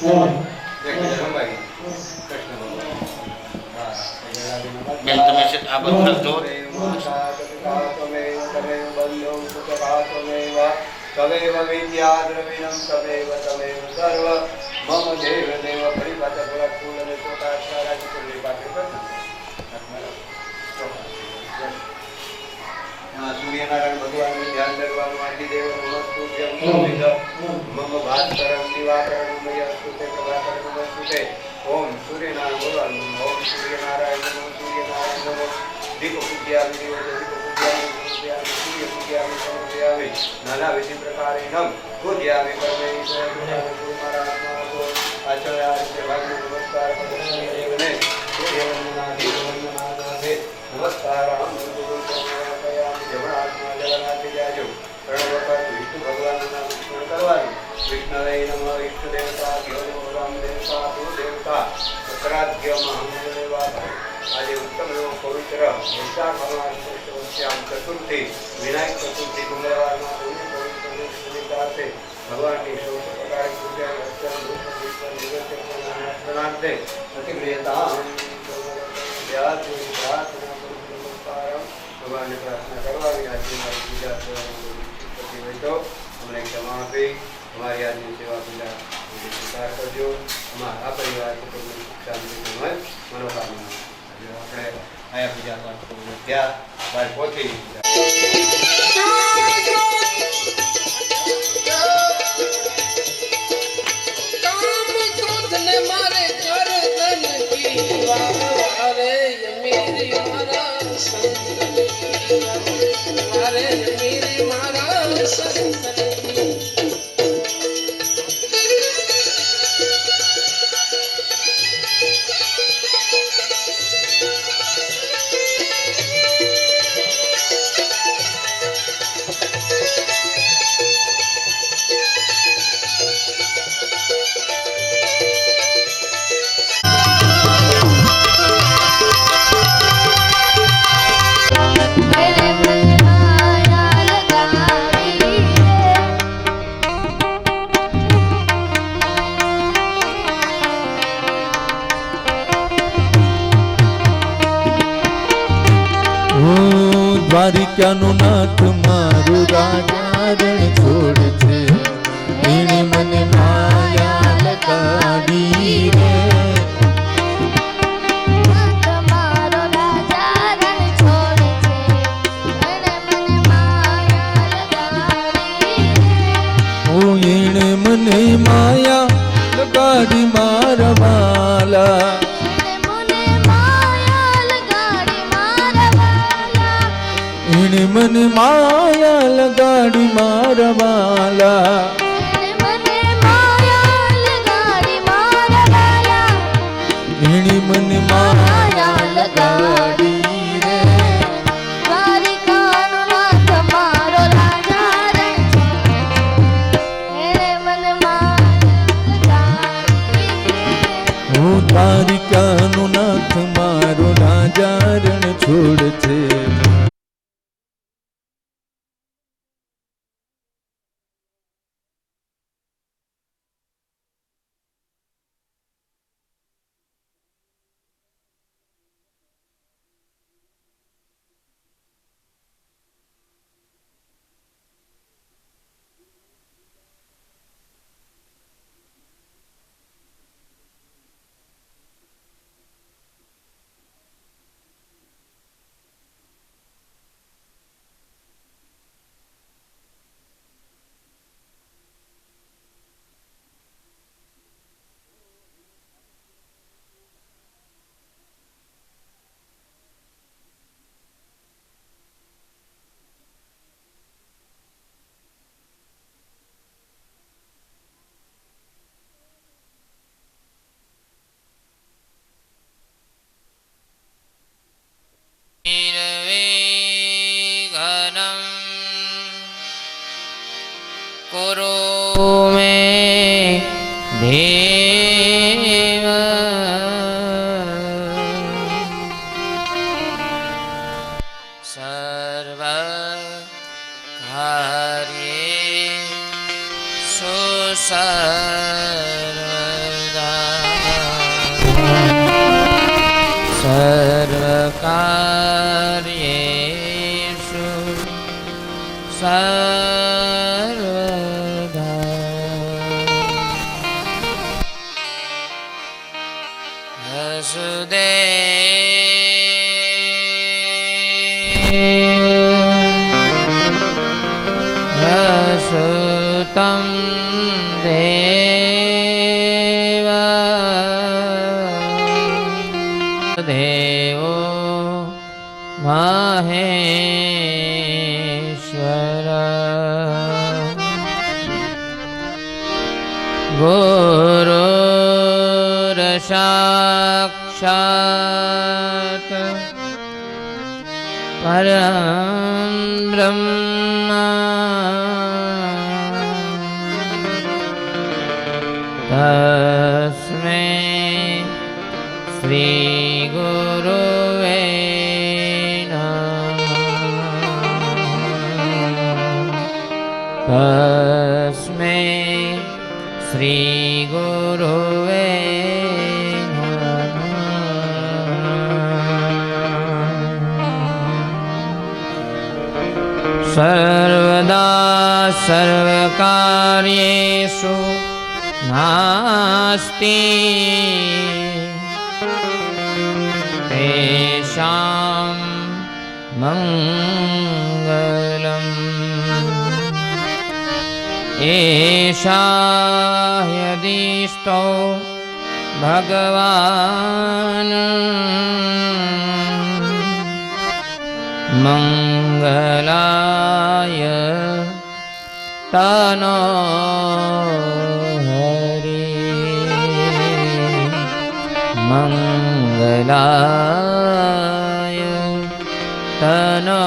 બેન તમે આ બધું જો તમેવ વિદ્યા દ્રવિણમ તમેવ તમેવ સર્વ મમ દેવ દેવ પરિપાત પુરા ફૂલ અને ચોટા સારા ચુલી પાતે સૂર્યનારાયણ ભગવાનનું ધ્યાન ધરવાનું આદિદેવ નમસ્તુભ્યં મમ ભાસ્કરં દિવાકરં મયસ્તુતે પ્રભાકરં નમસ્તુતે ઓમ સૂર્યનારાયણ ભગવાન ઓમ સૂર્યનારાયણ નમઃ સૂર્યનારાયણ નમઃ દીપ પૂજ્યા વિધિ સૂર્ય પૂજ્યા સમર્પયામિ નાના વિધિ પ્રકારેણ પૂજ્યામિ પરમેશ્વર ગુરુમહારાજનો આચાર્ય ભાગનો નમસ્કાર દેવને સૂર્યવંદનાદિ વંદનાદે નમસ્કાર વિષ્ણવે નમઃ વિષ્ણુ દેવતા રામ દેવતા ગુરુ દેવતા આજે ઉત્તમ એવો પવિત્ર વૈશાખ અમાસશ્યામ ચતુર્થી વિનાયક ચતુર્થી મંગળવારમાં ભગવાનની સૌ પ્રકારે પૂજા અર્ચનાર્થે અતિપ્રિયતા ભગવાનને પ્રાર્થના કરવાની આજે મારી પૂજા કરતી હોય તો અમને ક્ષમા આપી અમારી આજની સેવા પૂજા સ્વીકાર કરજો અમારા પરિવાર કુટુંબની સુખ શાંતિ તેમજ મનોકામના આપણે આયા પૂજા પાઠ ત્યાં બહાર પહોંચી દ્વારિકાનું નાથ મારું રાજા રણ છોડ છે એને મને માયા લગાડી રે તમારો રાજા રણ છોડ છે એને મને માયા લગાડી ઓ એને મને માયા લગાડી મારા વાલા એને મને માયા લગાડી મારા વાલા એને મને માયા લગાડી રે દ્વારિકાનો નાથ મારો રાજા રણ એને મને માયા લગાડી ઓ દ્વારિકાનો નાથ મારો રાજા રણ છોડ છે कुरु मे देव सर्व कार्ये सुसर्वदा કાર્યેષુ સર્વદા વસુતમ દેવો મહેશ્વર ગુરુર સાક્ષાત પરમ બ્રહ્મ તસ્મૈ શ્રી ગુરુવે નમઃ તસ્મૈ શ્રી ગુરુવે નમઃ સર્વદા સર્વકાર્યેષુ નાસ્તિ તેષાં મંગલમ એષા યદિષ્ટો ભગવાન મંગલાય તનો મંગલાય તનો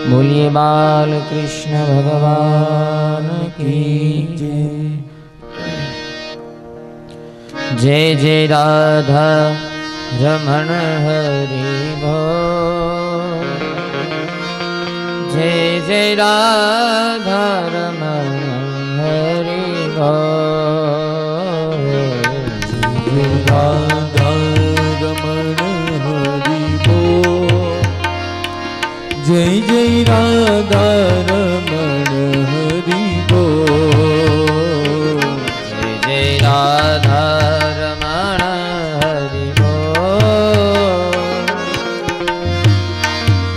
બોલીએ બાલકૃષ્ણ ભગવાન કી જય જય રાધા રમણ હરિ બોલ જય જય રાધા રમણ હરિ બોલ જય રાધા રમણ હરિ બોલ જય જય રાધા રમણ હરિ બોલ જય જય રાધા રમણ હરિ બોલ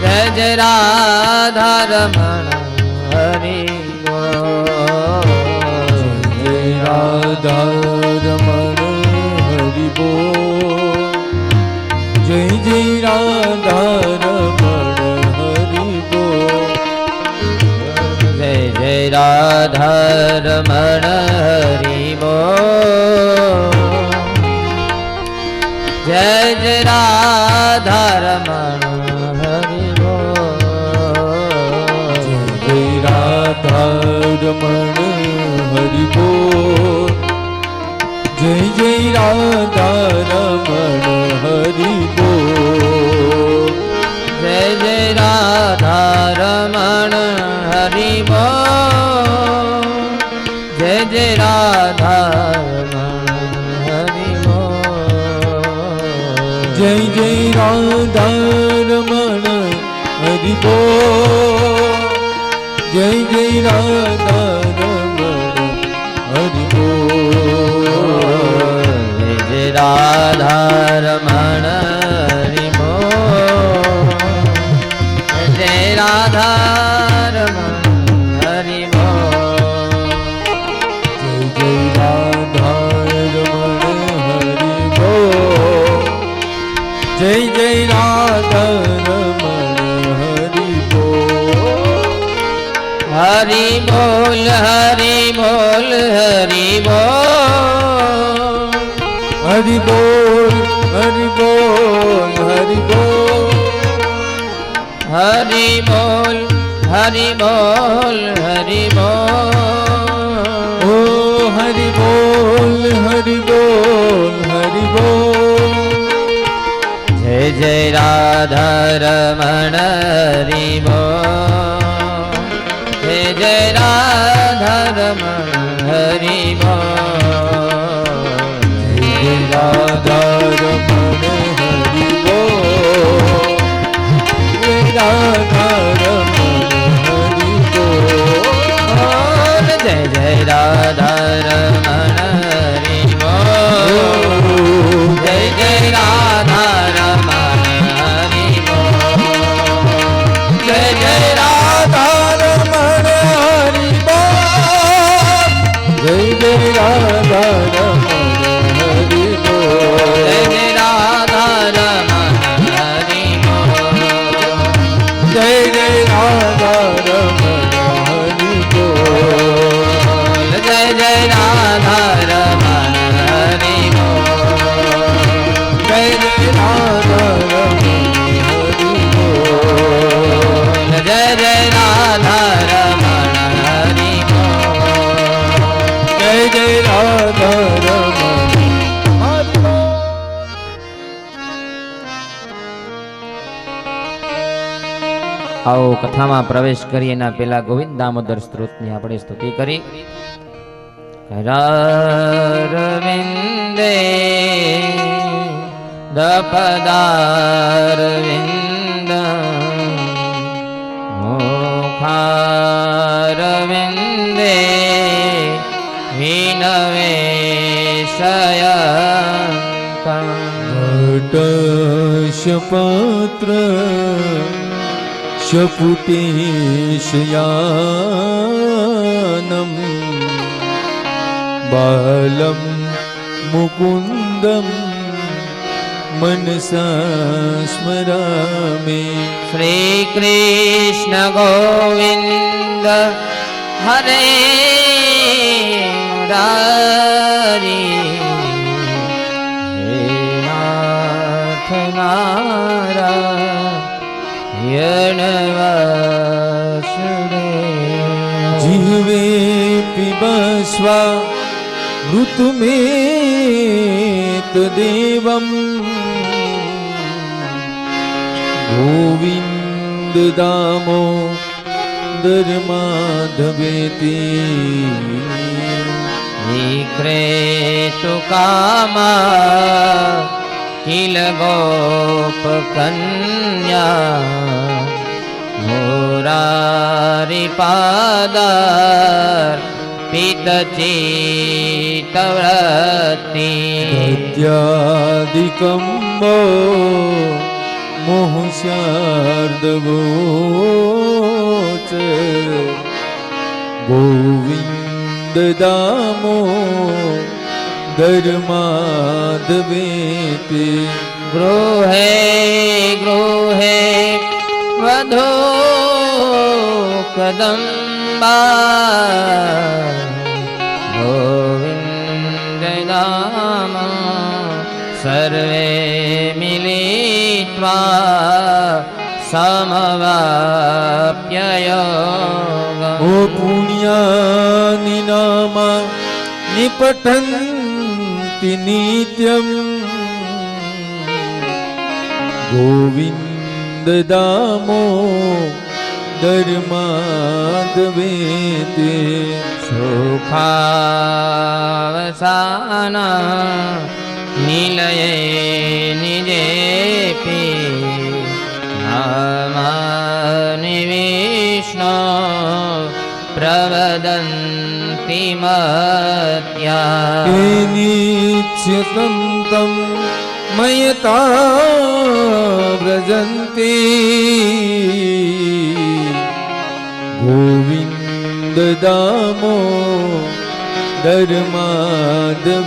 જય જય રાધા રમણ હરિ બોલ જય રાધા રમણ હરિ બોલ જય જય રાધા રમણ હરિ બોલ જય જય રાધા રમણ હરિ બોલ જય જય રાધા રમણ હરિ બોલ જય રાધા રમણ હરિ બોલ જય જય રાધા રમણ હરિ બોલ જય જય રાધા રમણ હરિ બોલ જય જય રાધા રમણ હરિ બોલ જય જય રાધા રમણ હરિ બોલ જય જય રાધા રમણ હરિ બોલ જય રાધા રમણ હરિ બોલ જય રાધા રમણ હરિ બોલ જય જય રાધા રમણ હરિ બોલ જય જય રાધા રમણ હરિ બોલ હરિ બોલ હરિ બોલ હરિ બોલ હરિ બોલ હરિ બોલ હરિ બોલ હરિ બોલ હરિ બોલ હરિ બોલ ઓ હરિ બોલ હરિ બોલ હરિ બોલ જય જય રાધા રમણ હરિ બોલ જય જય રાધા રમણ હરિ બોલ રાધારમણ હરિ બોલ, રાધારમણ હરિ બોલ. જય જય રાધારમણ હરિ બોલ, જય જય રાધારમણ હરિ બોલ, જય જય રાધારમણ હરિ બોલ, જય જય રાધારમણ હરિ બોલ, જય જય રાધારમણ હરિ બોલ, જય જય રાધારમણ હરિ બોલ, જય જય રાધારમણ હરિ બોલ, જય જય રાધારમણ હરિ બોલ, જય જય રાધારમણ હરિ બોલ, જય જય રાધારમણ હરિ બોલ. આવો કથામાં પ્રવેશ કરી એના પેલા ગોવિંદ દામોદર સ્ત્રોતની આપણે સ્તુતિ કરી. કરારવિંદે દપદારવિંદ મુખારવિંદે વિનવેશયંતં ઘટશપત્ર શપુટેશયાનમ બાલમ મુકુંદમ મનસા સ્મરામે. શ્રી કૃષ્ણ ગોવિંદ હરે મુરારી, હે નાથ નારાયણ વાસુદેવ. જીવે પિબસ્વા મૃતમેત દેવમ ગોવિંદ દામો દરમાધવેતી. વિક્રેતુ કામા કિલ ગોપ કન્યા મુરારી પાદાર પિત ચિત્તવૃત્તિ. ગદ્યાદિકંબો મોહસ્યાર્દગોચ ગોવિંદ દામો ધર્માદવેતે. ગૃહે ગૃહે વધો કદંબા ગોવિંદ નામ સર્વે મિલિત્વા સમવાપ્યયોગમ. ઓ પુણ્યાનિ નામા નિપઠન્તિ નિત્યમ ગોવિંદ દામો ધર્માદવેતે. સુખાવસાન નિલયે નિજેપી નામાનિ વિષ્ણુ પ્રવદન્તિ મત્યા. નિત્યકં તમ મયતા વ્રજન્તિ ગોવિંદ દામો ધર્માદવેતે.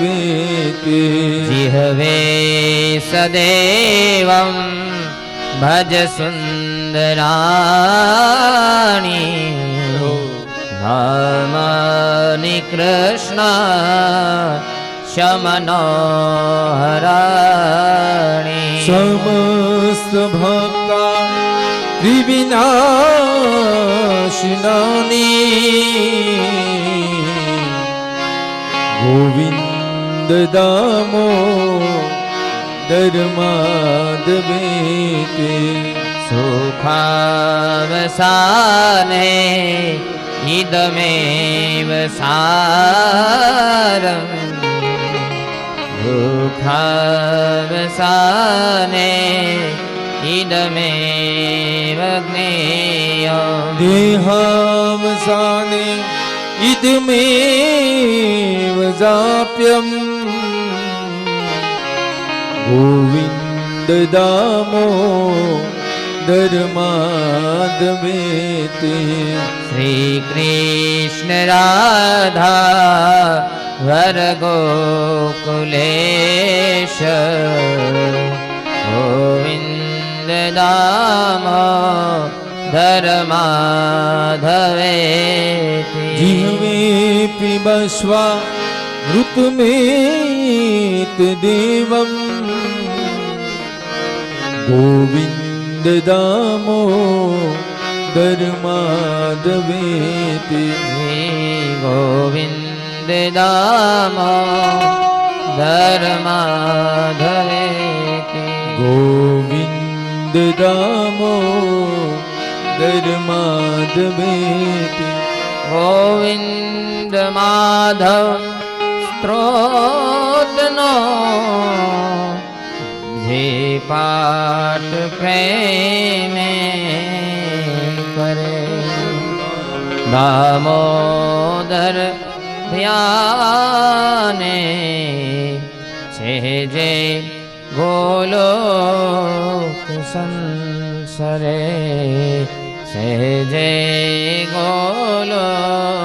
જીહવે સદેવં ભજ સુંદરાણી નામાનિ કૃષ્ણ શમનોહરાણી. સમસ્ત ભક્તા ત્રિવિનાશિનાની ગોવિંદ દામો ધર્માદવેતે. સુખાવસાને ઇદમેવ સારં દુઃખાવસાને ઇદમેવ જ્ઞેયં દેહાવસાને ઇદમેવ જાપ્યમ ગોવિંદ દામો ધર્માદવેતે શ્રી કૃષ્ણ રાધા વર ગોકુલેશ ગોવિંદ દામ ધર્માધવેતિ જીહવે પિબસ્વા ઋતુમેત દેવમ ગોવિંદ દામો ધર્માદવેતે ગોવિંદ દામ ધર્માધવેતિ ગોવિંદ દામો ધર્માદવેતે ગોવિંદ માધવ સ્ત્રોતનો જે પાઠ પ્રેમે કરે દામોદર ધ્યાને છે જે ગોલોક સંસરે છે જે ગોલોક